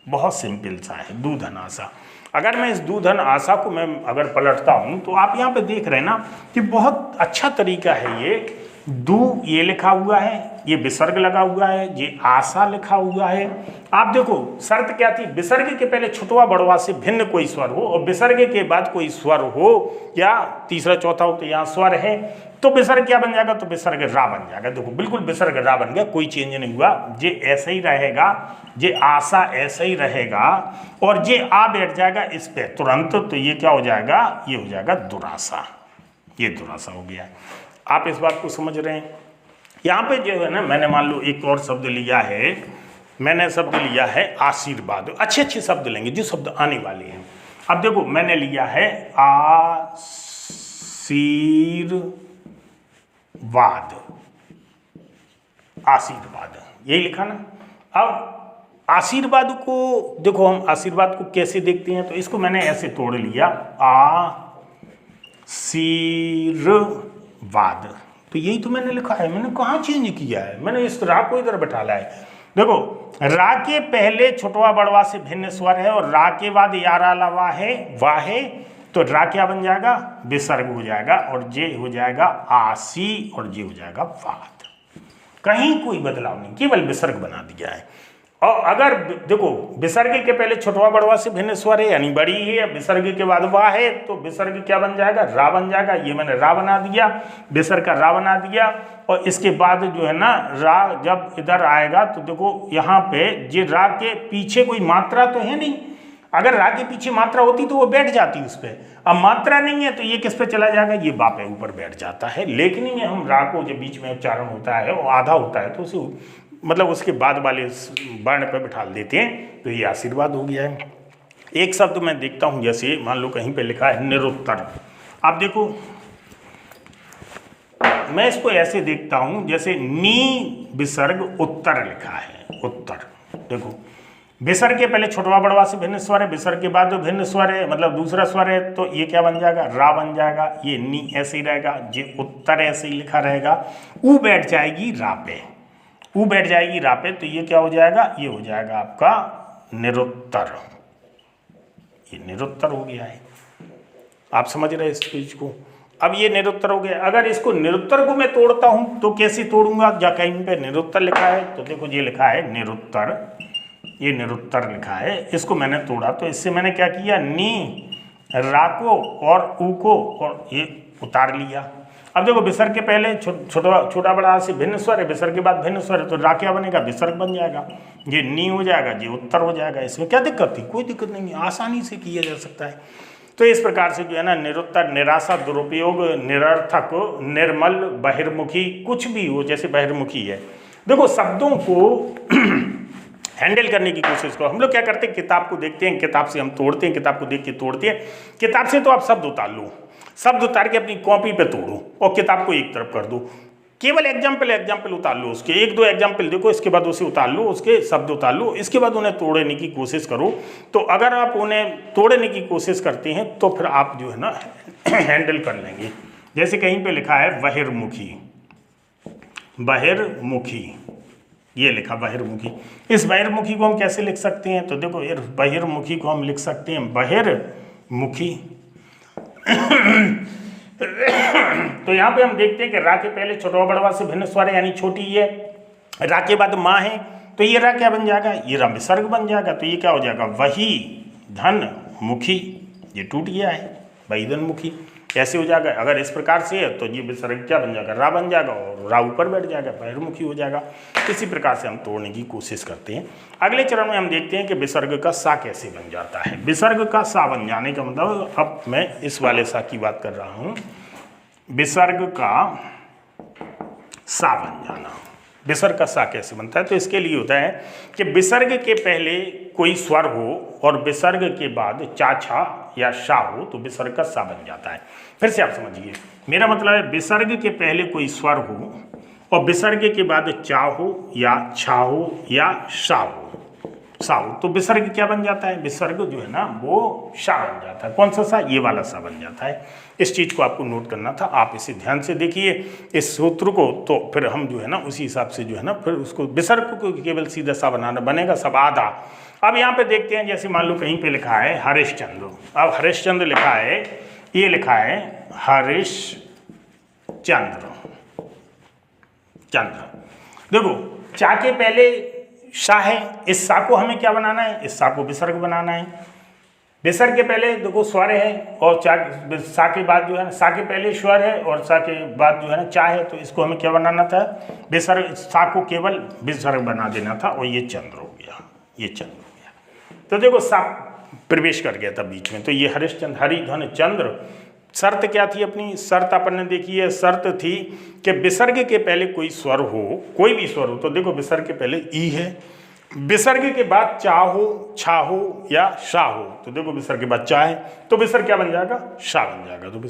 बहुत सिंपल सा है, दू धन आशा। अगर मैं इस दू धन आशा को मैं अगर पलटता हूँ तो आप यहाँ पे देख रहे हैं ना कि बहुत अच्छा तरीका है। ये दू ये लिखा हुआ है, ये विसर्ग लगा हुआ है, ये आशा लिखा हुआ है। आप देखो शर्त क्या थी, विसर्ग के पहले छुटवा बड़वा से भिन्न कोई स्वर हो, और विसर्ग के बाद कोई स्वर हो, या तीसरा चौथा हो, तो यहाँ स्वर है तो विसर्ग क्या बन जाएगा, तो विसर्ग रा बन जाएगा। देखो बिल्कुल विसर्ग रा बन गया, कोई चेंज नहीं हुआ। ये ऐसे ही रहेगा, ये आशा ऐसे ही रहेगा, और ये आ बैठ जाएगा इस पे तुरंत, तो ये क्या हो जाएगा, ये हो जाएगा दुराशा। ये दुराशा हो गया। आप इस बात को समझ रहे हैं। यहाँ पे जो है ना मैंने मान लो एक और शब्द लिया है, मैंने शब्द लिया है आशीर्वाद। अच्छे अच्छे शब्द लेंगे जो शब्द आने वाले हैं। अब देखो मैंने लिया है आशीर्वाद, यही लिखा ना। अब आशीर्वाद को देखो, हम आशीर्वाद को कैसे देखते हैं, तो इसको मैंने ऐसे तोड़ लिया, आशीर्वाद। तो यही तो मैंने लिखा है, मैंने कहाँ चेंज किया है, मैंने इस रा को इधर बैठा लाया है। देखो रा के पहले छोटवा बड़वा से भिन्न स्वर है, और रा के बाद यारा लवा है, वाह है, तो रा क्या बन जाएगा, विसर्ग हो जाएगा, और जे हो जाएगा आशी, और जे हो जाएगा वाद। कहीं कोई बदलाव नहीं, केवल विसर्ग बना दिया है। और अगर देखो विसर्ग के पहले छोटवा बड़वा से भिन्न स्वर है यानी बड़ी है, विसर्ग के बाद वाह है, तो विसर्ग क्या बन जाएगा, रा बन जाएगा। ये मैंने रा बना दिया, विसर्ग का रा बना दिया। और इसके बाद जो है ना रा जब इधर आएगा तो देखो यहाँ पे ये रा के पीछे कोई मात्रा तो है नहीं, अगर रा के पीछे मात्रा होती तो वो बैठ जाती उस पर। अब मात्रा नहीं है तो ये किस पे चला जाएगा, ये बा पे ऊपर बैठ जाता है। लेकिन ये हम रा को जब बीच में उच्चारण होता है वो आधा होता है, तो उसे मतलब उसके बाद वाले वर्ण पे बिठा देते हैं, तो ये आशीर्वाद हो गया है। एक शब्द मैं देखता हूँ, जैसे मान लो कहीं पे लिखा है निरुत्तर। आप देखो मैं इसको ऐसे देखता हूँ, जैसे नी विसर्ग उत्तर लिखा है, उत्तर। देखो विसर्ग के पहले छोटवा बड़वा से भिन्न स्वर है, विसर्ग के बाद जो भिन्न स्वर है मतलब दूसरा स्वर है, तो ये क्या बन जाएगा, रा बन जाएगा। ये नी ऐसे ही रहेगा, ये उत्तर ऐसे ही लिखा रहेगा। ऊ बैठ जाएगी रा पे, ऊ बैठ जाएगी रा पे, तो ये क्या हो जाएगा, ये हो जाएगा आपका निरुत्तर। ये निरुत्तर हो गया है, आप समझ रहे हैं इस चीज को। अब ये निरुत्तर हो गया। अगर इसको निरुत्तर को मैं तोड़ता हूं तो कैसे तोड़ूंगा, या कहीं पे निरुत्तर लिखा है तो देखो ये लिखा है निरुत्तर, ये निरुत्तर लिखा है, इसको मैंने तोड़ा तो इससे मैंने क्या किया, नी रा को और ऊ को और ये उतार लिया। अब देखो विसर्ग के पहले छोटा बड़ा से भिन्न स्वर है, विसर्ग के बाद भिन्न स्वर है, तो रा क्या बनेगा, विसर्ग बन जाएगा। ये नी हो जाएगा, ये उत्तर हो जाएगा। इसमें क्या दिक्कत थी, कोई दिक्कत नहीं है, आसानी से किया जा सकता है। तो इस प्रकार से जो है ना निरुत्तर, निराशा, दुरुपयोग, निरर्थक, निर्मल, बहिर्मुखी, कुछ भी हो, जैसे बहिर्मुखी है। देखो शब्दों को हैंडल करने की कोशिश करो। हम लोग क्या करते हैं, किताब को देखते हैं, किताब से हम तोड़ते हैं, किताब को देख के तोड़ते हैं। किताब से तो आप शब्द उतार लो, शब्द उतार के अपनी कॉपी पे तोड़ो और किताब को एक तरफ कर दो। केवल एग्जाम्पल उतार लो, उसके एक दो एग्जाम्पल देखो, इसके बाद उसे उतार लो, उसके शब्द उतार लो, इसके बाद उन्हें तोड़ने की कोशिश करो। तो अगर आप उन्हें तोड़ने की कोशिश करते हैं तो फिर आप जो है ना हैंडल कर लेंगे। जैसे कहीं पे लिखा है बहिर्मुखी, बहिर्मुखी, ये लिखा बहिर्मुखी। इस बहिर्मुखी को हम कैसे लिख सकते हैं, तो देखो ये बहिर्मुखी को हम लिख सकते हैं बहिर्मुखी। तो यहाँ पे हम देखते हैं कि रा के पहले छोटा बड़वा से भिन्न स्वर है, यानी छोटी है। रा के बाद माँ है, तो ये रा क्या बन जाएगा, ये रा विसर्ग बन जाएगा। तो ये क्या हो जाएगा, वही धन मुखी, ये टूट गया है, वही धन मुखी कैसे हो जाएगा। अगर इस प्रकार से है तो ये विसर्ग क्या बन जाएगा, रा बन जाएगा और रा ऊपर बैठ जाएगा, बहिर्मुखी हो जाएगा। इसी प्रकार से हम तोड़ने की कोशिश करते हैं। अगले चरण में हम देखते हैं कि विसर्ग का सा कैसे बन जाता है। विसर्ग का सा बन जाने का मतलब, अब मैं इस वाले सा की बात कर रहा हूँ, विसर्ग का सा बन जाना। विसर्ग का सा कैसे बनता है, तो इसके लिए होता है कि विसर्ग के पहले कोई स्वर हो और विसर्ग के बाद चा छा या शा हो तो विसर्ग का सा बन जाता है। फिर से आप समझिए, मेरा मतलब है विसर्ग के पहले कोई स्वर हो और विसर्ग के बाद चा हो या छा हो या शा हो, सा हो, तो विसर्ग क्या बन जाता है, विसर्ग जो है ना वो शा बन जाता है। कौन सा सा, ये वाला सा बन जाता है। इस चीज़ को आपको नोट करना था, आप इसे ध्यान से देखिए इस सूत्र को, तो फिर हम जो है ना उसी हिसाब से जो है ना फिर उसको विसर्ग को केवल सीधा सा बनाना बनेगा, सब आधा। अब यहाँ पे देखते हैं, जैसे मान लो कहीं पे लिखा है हरिश्चंद्र। अब हरिश्चंद्र लिखा है, ये लिखा है हरिश्चंद्र, चंद्र। देखो चा के पहले शा है, इस सा को हमें क्या बनाना है, इस सा को विसर्ग बनाना है। विसर्ग के पहले देखो स्वर है और चा, सा के बाद जो है ना, सा के पहले स्वर है और सा के बाद जो है ना चा है, तो इसको हमें क्या बनाना था, विसर्ग, सा को केवल विसर्ग बना देना था और ये चंद्र हो गया, ये चंद्र हो गया। तो देखो सा प्रवेश कर गया था बीच में, तो ये हरिश्चंद्र, हरि धन चंद्र। शर्त क्या थी अपनी, शर्त अपन ने देखी है, शर्त थी कि विसर्ग के पहले कोई स्वर हो, कोई भी स्वर हो, तो देखो विसर्ग के पहले ई है, विसर्ग के बाद चा हो, छा हो या शा हो, तो देखो विसर्ग के बाद चा है, तो विसर्ग क्या बन जाएगा, शा बन जाएगा, तो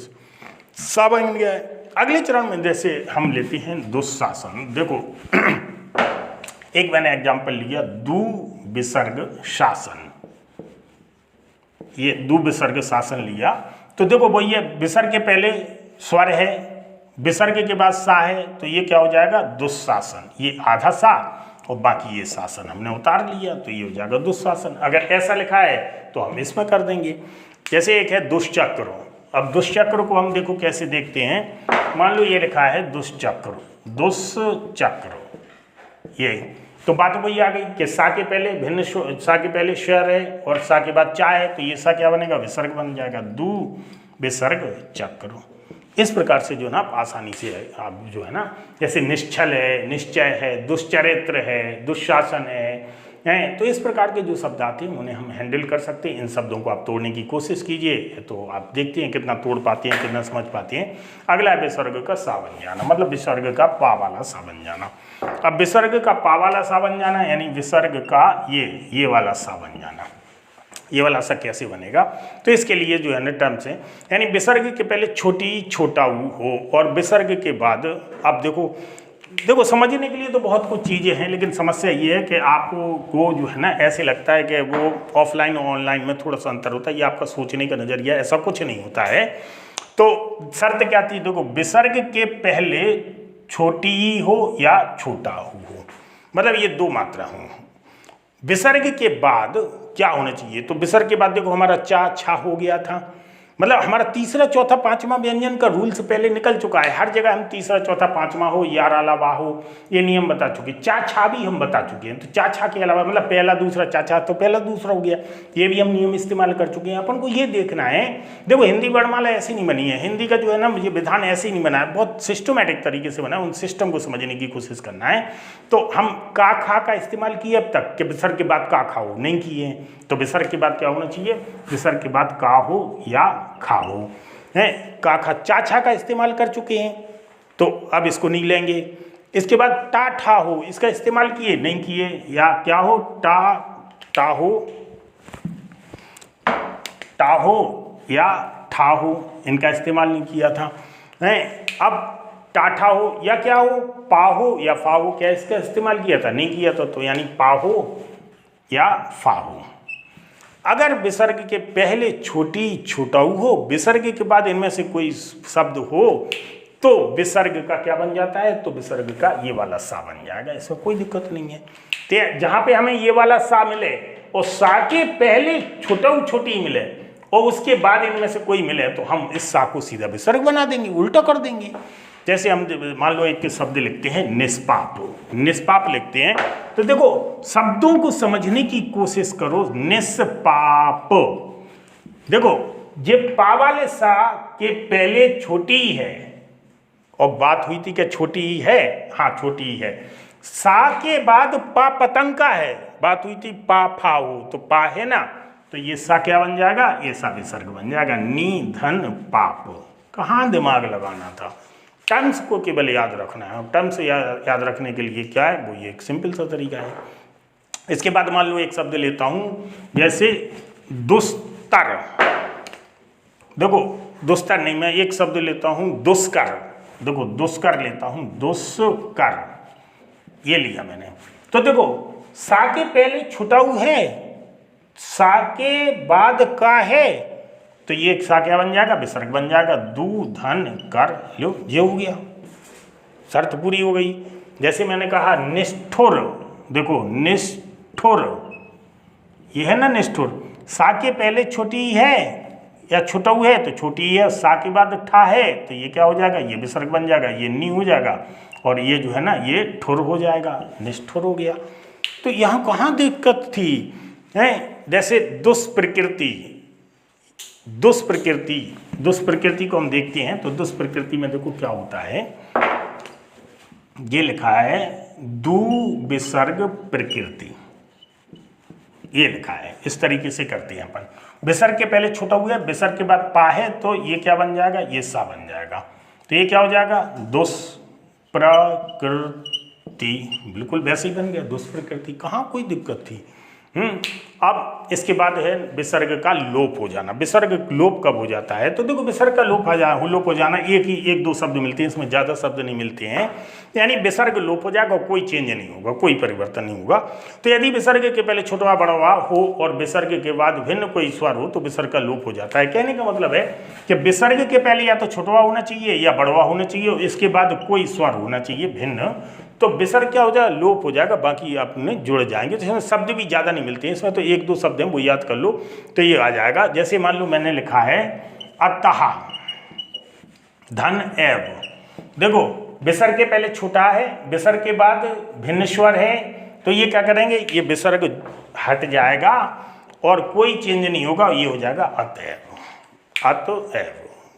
सा बन गया है। अगले चरण में जैसे हम लेते हैं दुःशासन। देखो एक मैंने एग्जाम्पल लिया, दु विसर्ग शासन, ये दु विसर्ग शासन लिया, तो देखो वो ये विसर्ग के पहले स्वर है, विसर्ग के बाद सा है, तो ये क्या हो जाएगा, दुःशासन। ये आधा सा और बाकी ये शासन हमने उतार लिया, तो ये हो जाएगा दुःशासन। अगर ऐसा लिखा है तो हम इसमें कर देंगे। जैसे एक है दुष्चक्र, अब दुष्चक्र को हम देखो कैसे देखते हैं, मान लो ये लिखा है दुष्चक्र, दुष्चक्र, ये तो बात वही आ गई कि सा के पहले भिन्न, सा के पहले स्वर है और सा के बाद चा है, तो ये सा क्या बनेगा, विसर्ग बन जाएगा, दु विसर्ग चक्र। इस प्रकार से जो है ना आप आसानी से आप जो है ना, जैसे निश्चल है, निश्चय है, दुश्चरित्र है, दुशासन है, तो इस प्रकार के जो शब्द आते हैं उन्हें हम हैंडल कर सकते हैं। इन शब्दों को आप तोड़ने की कोशिश कीजिए, तो आप देखते हैं कितना तोड़ पाते हैं, कितना समझ पाते हैं। अगला है विसर्ग का सा बन जाना, मतलब विसर्ग का पा वाला सा बन जाना। अब विसर्ग का पा वाला सा बन जाना यानी विसर्ग का ये वाला सा बन जाना। ये वाला सा कैसे बनेगा, तो इसके लिए जो है ना टर्म्स है, यानी विसर्ग के पहले छोटी छोटा ऊ हो और विसर्ग के बाद, आप देखो देखो समझने के लिए तो बहुत कुछ चीज़ें हैं, लेकिन समस्या ये है कि आपको जो है ना ऐसे लगता है कि वो ऑफलाइन और ऑनलाइन में थोड़ा सा अंतर होता है। ये आपका सोचने का नज़रिया, ऐसा कुछ नहीं होता है। तो शर्त क्या थी, देखो विसर्ग के पहले छोटी हो या छोटा हो, मतलब ये दो मात्रा हो। विसर्ग के बाद क्या होना चाहिए, तो विसर्ग के बाद देखो हमारा चा छा हो गया था, मतलब हमारा तीसरा चौथा पांचवा व्यंजन का रूल से पहले निकल चुका है। हर जगह हम तीसरा चौथा पांचवा हो, यार अलावा हो, ये नियम बता चुके। चा छा भी हम बता चुके हैं, तो चा छा के अलावा मतलब पहला दूसरा, चा छा तो पहला दूसरा हो गया, ये भी हम नियम इस्तेमाल कर चुके हैं। अपन को ये देखना है, देखो हिंदी वर्णमाला ऐसी नहीं बनी है, हिंदी का जो है ना ये विधान ऐसे ही नहीं बना है, बहुत सिस्टमेटिक तरीके से बना है। उन सिस्टम को समझने की कोशिश करना है। तो हम का खा का इस्तेमाल किए अब तक, कि विसर्ग के बाद का खा हो नहीं किए, तो विसर्ग के बाद क्या होना चाहिए, विसर्ग के बाद का हो या खा हो है। का खा चा छा का इस्तेमाल कर चुके हैं, तो अब इसको नहीं लेंगे। इसके बाद टा ठा हो, इसका इस्तेमाल किए नहीं किए, या क्या हो टा टा हो, टा हो या ठा हो, इनका इस्तेमाल नहीं किया था है। अब टाठा हो या क्या हो, पा हो या फा हो, क्या इसका इस्तेमाल किया था, नहीं किया था, तो यानी पा हो या फा हो। अगर विसर्ग के पहले छोटी छोटाऊ हो, विसर्ग के बाद इनमें से कोई शब्द हो, तो विसर्ग का क्या बन जाता है, तो विसर्ग का ये वाला सा बन जाएगा, इसमें कोई दिक्कत नहीं है। तो जहां पे हमें ये वाला सा मिले और सा के पहले छोटाऊ छोटी मिले और उसके बाद इनमें से कोई मिले, तो हम इस सा को सीधा विसर्ग बना देंगे, उल्टा कर देंगे। जैसे हम मान लो एक के शब्द लिखते हैं निष्पाप, निष्पाप लिखते हैं, तो देखो शब्दों को समझने की कोशिश करो। निष्पाप, देखो ये पा वाले सा के पहले छोटी ही है, और बात हुई थी कि छोटी ही है, हाँ छोटी ही है। सा के बाद पा पतंग का है, बात हुई थी पा फा हो, तो पा है ना, तो ये सा क्या बन जाएगा, ये सा विसर्ग बन जाएगा। नी धन पाप, कहाँ दिमाग लगाना था, टर्म्स को केवल याद रखना है। टर्म्स याद रखने के लिए क्या है, वो ये एक सिंपल सा तरीका है। इसके बाद मान लो एक शब्द लेता हूँ, जैसे दुस्तर, देखो दुस्तर नहीं, मैं एक शब्द लेता हूँ दुष्कर, देखो दुष्कर लेता हूँ, दुष्कर ये लिया मैंने। तो देखो सा के पहले छुटाऊ है, सा के बाद का है, तो ये सा क्या बन जाएगा, विसर्ग बन जाएगा। दू धन कर, लो ये हो गया, शर्त पूरी हो गई। जैसे मैंने कहा निष्ठुर, देखो निष्ठुर ये है ना निष्ठुर, सा के पहले छोटी है या छुटाऊ है तो छोटी है, सा के बाद ठा है तो ये क्या हो जाएगा, ये विसर्ग बन जाएगा, ये नी हो जाएगा, और ये जो है ना ये ठुर हो जाएगा, निष्ठुर हो गया। तो यहाँ कहाँ दिक्कत थी है। जैसे दुष्प्रकृति, दुष्प्रकृति, दुष्प्रकृति को हम देखते हैं, तो दुष्प्रकृति में देखो क्या होता है, ये लिखा है दू विसर्ग प्रकृति, ये लिखा है, इस तरीके से करते हैं अपन। विसर्ग के पहले छोटा हुआ है, विसर्ग के बाद पा है, तो ये क्या बन जाएगा, ये सा बन जाएगा, तो ये क्या हो जाएगा, दुष्प्रकृति, बिल्कुल वैसे ही बन गया दुष्प्रकृति, कहाँ कोई दिक्कत थी। अब इसके बाद है विसर्ग का लोप हो जाना। विसर्ग लोप कब हो जाता है, तो देखो विसर्ग का लोप हो जाना, एक दो शब्द मिलते हैं, इसमें ज़्यादा शब्द नहीं मिलते हैं, यानी विसर्ग लोप हो जाएगा, कोई चेंज नहीं होगा, कोई परिवर्तन नहीं होगा। तो यदि विसर्ग के पहले छोटवा बड़वा हो और विसर्ग के बाद भिन्न कोई स्वर हो, तो विसर्ग का लोप हो जाता है। कहने का मतलब है कि विसर्ग के पहले या तो छोटवा होना चाहिए या बड़वा होना चाहिए, इसके बाद कोई स्वर होना चाहिए भिन्न, तो विसर्ग क्या हो जाएगा, लोप हो जाएगा, बाकी अपने जुड़ जाएंगे। तो इसमें शब्द भी ज़्यादा नहीं मिलते हैं, इसमें तो एक दो शब्द हैं, वो याद कर लो तो ये आ जाएगा। जैसे मान लो मैंने लिखा है अतः धन एव, देखो विसर्ग के पहले छोटा है, विसर्ग के बाद भिन्न स्वर है, तो ये क्या करेंगे, ये विसर्ग हट जाएगा और कोई चेंज नहीं होगा, ये हो जाएगा अतएव, अतएव,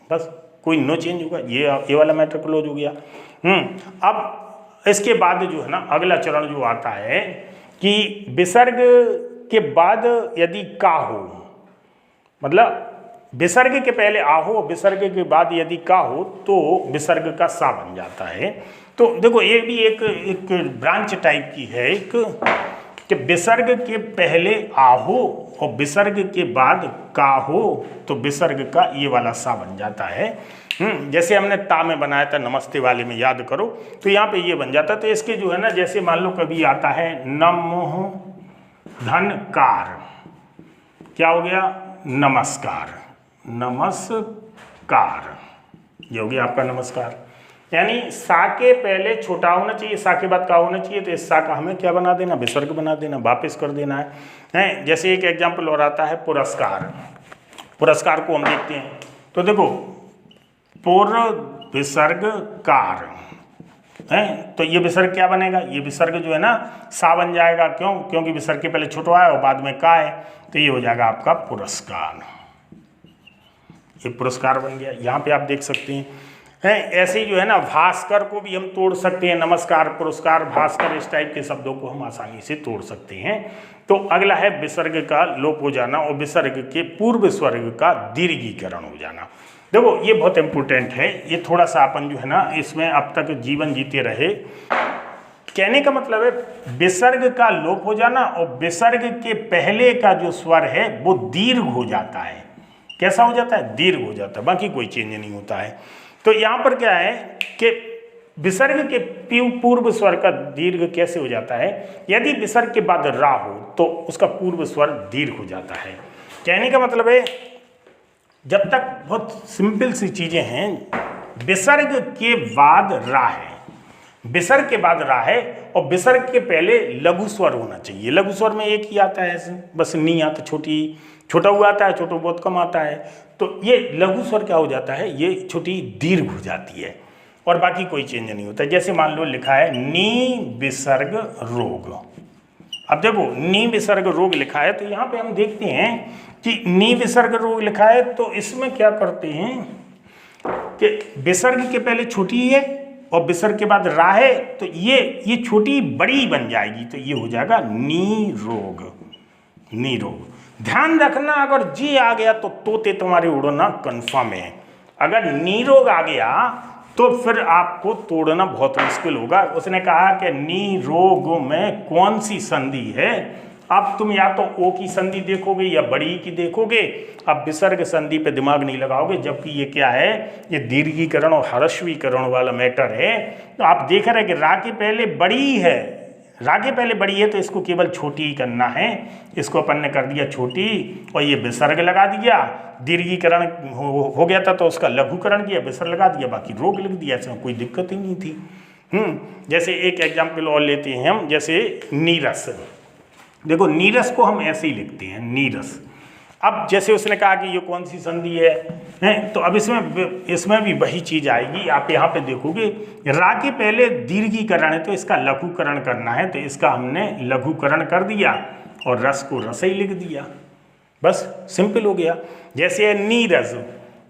बस कोई नो चेंज होगा। ये वाला मैटर क्लोज हो गया। अब इसके बाद जो है ना अगला चरण जो आता है कि विसर्ग के बाद यदि का हो, मतलब विसर्ग के पहले आ हो, विसर्ग के बाद यदि का हो, तो विसर्ग का सा बन जाता है। तो देखो ये भी एक ब्रांच टाइप की है, एक कि विसर्ग के पहले आ हो और विसर्ग के बाद का हो, तो विसर्ग का ये वाला सा बन जाता है। जैसे हमने ता में बनाया था नमस्ते वाले में, याद करो, तो यहाँ पे ये बन जाता। तो इसके जो है ना, जैसे मान लो कभी आता है नमो धनकार, क्या हो गया, नमस्कार, नमस्कार, ये हो गया आपका नमस्कार। यानी सा के पहले छोटा होना चाहिए, सा के बाद का होना चाहिए, तो इस सा का हमें क्या बना देना, विसर्ग बना देना, वापस कर देना है। जैसे एक एग्जाम्पल और आता है पुरस्कार। पुरस्कार को हम देखते हैं, तो देखो पुर विसर्ग कार है, तो ये विसर्ग क्या बनेगा, ये विसर्ग जो है ना सा बन जाएगा। क्यों, क्योंकि विसर्ग के पहले छोटा है और बाद में का है, तो ये हो जाएगा आपका पुरस्कार। ये पुरस्कार बन गया। यहाँ पे आप देख सकते हैं ऐसे ही जो है ना भास्कर को भी हम तोड़ सकते हैं, नमस्कार, पुरस्कार, भास्कर, इस टाइप के शब्दों को हम आसानी से तोड़ सकते हैं। तो अगला है विसर्ग का लोप हो जाना और विसर्ग के पूर्व स्वर्ग का दीर्घीकरण हो जाना। देखो ये बहुत इंपॉर्टेंट है, ये थोड़ा सा अपन जो है ना इसमें अब तक जीवन जीते रहे। कहने का मतलब है विसर्ग का लोप हो जाना और विसर्ग के पहले का जो स्वर है वो दीर्घ हो जाता है। कैसा हो जाता है, दीर्घ हो जाता है, बाकी कोई चेंज नहीं होता है। तो यहाँ पर क्या है कि विसर्ग के पूर्व स्वर का दीर्घ कैसे हो जाता है, यदि विसर्ग के बाद रा हो तो उसका पूर्व स्वर दीर्घ हो जाता है। कहने का मतलब है जब तक बहुत सिंपल सी चीजें हैं, विसर्ग के बाद रा है, विसर्ग के बाद रा है और विसर्ग के पहले लघु स्वर होना चाहिए। लघु स्वर में एक ही आता है, बस नी आता, छोटा हुआ आता है, छोटा बहुत कम आता है। तो ये लघु स्वर क्या हो जाता है, ये छोटी दीर्घ हो जाती है और बाकी कोई चेंज नहीं होता। जैसे मान लो लिखा है नी विसर्ग रोग। अब देखो नी विसर्ग रोग लिखा है, तो यहाँ पे हम देखते हैं कि नी विसर्ग रोग लिखा है, तो इसमें क्या करते हैं कि विसर्ग के पहले छोटी है और विसर्ग के बाद रा है, तो ये छोटी बड़ी बन जाएगी, तो ये हो जाएगा नी रोग, नी रोग। ध्यान रखना अगर जी आ गया तो तोते तुम्हारे उड़ना कन्फर्म है। अगर नी रोग आ गया तो फिर आपको तोड़ना बहुत मुश्किल होगा। उसने कहा कि नी रोग में कौन सी संधि है, अब तुम या तो ओ की संधि देखोगे या बड़ी की देखोगे, अब विसर्ग संधि पे दिमाग नहीं लगाओगे, जबकि ये क्या है, ये दीर्घीकरण और ह्रस्वीकरण वाला मैटर है। तो आप देख रहे हैं कि रा के पहले बड़ी है, रा के पहले बड़ी है, तो इसको केवल छोटी ही करना है। इसको अपन ने कर दिया छोटी और ये विसर्ग लगा दिया, दीर्घीकरण हो गया था तो उसका लघुकरण किया, विसर्ग लगा दिया, बाकी रोग लिख दिया, इसमें कोई दिक्कत ही नहीं थी। जैसे एक एग्जाम्पल और लेते हैं हम, जैसे नीरस। देखो नीरस को हम ऐसे ही लिखते हैं, नीरस। अब जैसे उसने कहा कि ये कौन सी संधि है, तो अब इसमें भी वही चीज आएगी। आप यहाँ पे देखोगे रा के पहले दीर्घीकरण है तो इसका लघुकरण करना है, तो इसका हमने लघुकरण कर दिया और रस को रस ही लिख दिया, बस सिंपल हो गया। जैसे है नीरज,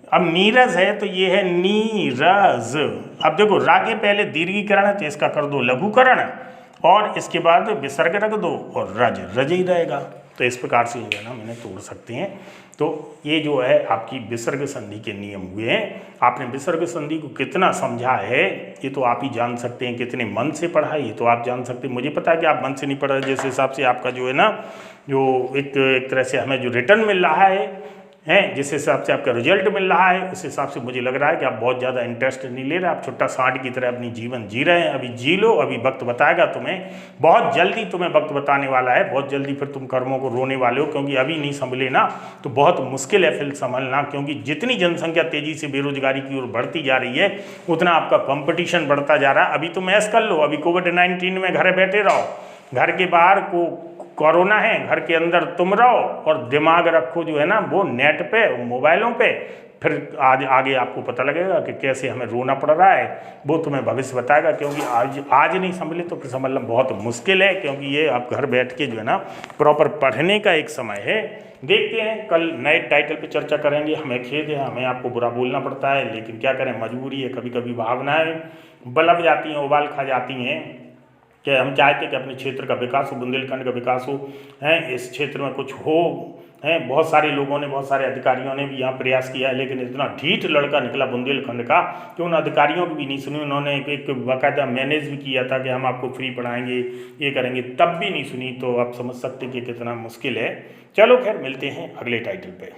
अब नीरज है तो ये है नीरज। अब देखो रा के पहले दीर्घीकरण है तो इसका कर दो लघुकरण और इसके बाद विसर्ग रख दो और रज रज ही रहेगा। तो इस प्रकार से जो है ना मैंने तोड़ सकते हैं। तो ये जो है आपकी विसर्ग संधि के नियम हुए हैं। आपने विसर्ग संधि को कितना समझा है ये तो आप ही जान सकते हैं, कितने मन से पढ़ा है ये तो आप जान सकते हैं। मुझे पता है कि आप मन से नहीं पढ़ रहे, जिस हिसाब से आपका जो है ना जो एक तरह से हमें जो रिटर्न मिल रहा है जिस हिसाब से आपका रिजल्ट मिल रहा है, उस हिसाब से मुझे लग रहा है कि आप बहुत ज़्यादा इंटरेस्ट नहीं ले रहे, आप छुट्टा सांड की तरह अपनी जीवन जी रहे हैं। अभी जी लो, अभी वक्त बताएगा तुम्हें, बहुत जल्दी तुम्हें वक्त बताने वाला है, बहुत जल्दी फिर तुम कर्मों को रोने वाले हो, क्योंकि अभी नहीं संभले ना तो बहुत मुश्किल है फिर संभलना। क्योंकि जितनी जनसंख्या तेज़ी से बेरोजगारी की ओर बढ़ती जा रही है उतना आपका कंपटीशन बढ़ता जा रहा है। अभी तुम ऐसा कर लो, अभी कोविड-19 में घर बैठे रहो, घर के बाहर को कोरोना है, घर के अंदर तुम रहो और दिमाग रखो जो है ना वो नेट पे, मोबाइलों पे, फिर आज आगे आपको पता लगेगा कि कैसे हमें रोना पड़ रहा है, वो तुम्हें भविष्य बताएगा। क्योंकि आज नहीं संभले तो फिर संभलना बहुत मुश्किल है, क्योंकि ये आप घर बैठ के जो है ना प्रॉपर पढ़ने का एक समय है। देखते हैं कल नए टाइटल पे चर्चा करेंगे। हमें खेद है, हमें आपको बुरा बोलना पड़ता है, लेकिन क्या करें, मजबूरी है। कभी कभी भावनाएं बलक जाती हैं, उबाल खा जाती हैं कि हम चाहते हैं कि अपने क्षेत्र का विकास हो, बुंदेलखंड का विकास हो, इस क्षेत्र में कुछ हो। बहुत सारे लोगों ने, बहुत सारे अधिकारियों ने भी यहाँ प्रयास किया है, लेकिन इतना ढीठ लड़का निकला बुंदेलखंड का कि उन अधिकारियों की भी नहीं सुनी। उन्होंने एक बाकायदा मैनेज भी किया था कि हम आपको फ्री पढ़ाएंगे, ये करेंगे, तब भी नहीं सुनी। तो आप समझ सकते कि कितना मुश्किल है। चलो खैर, मिलते हैं अगले टाइटल पे।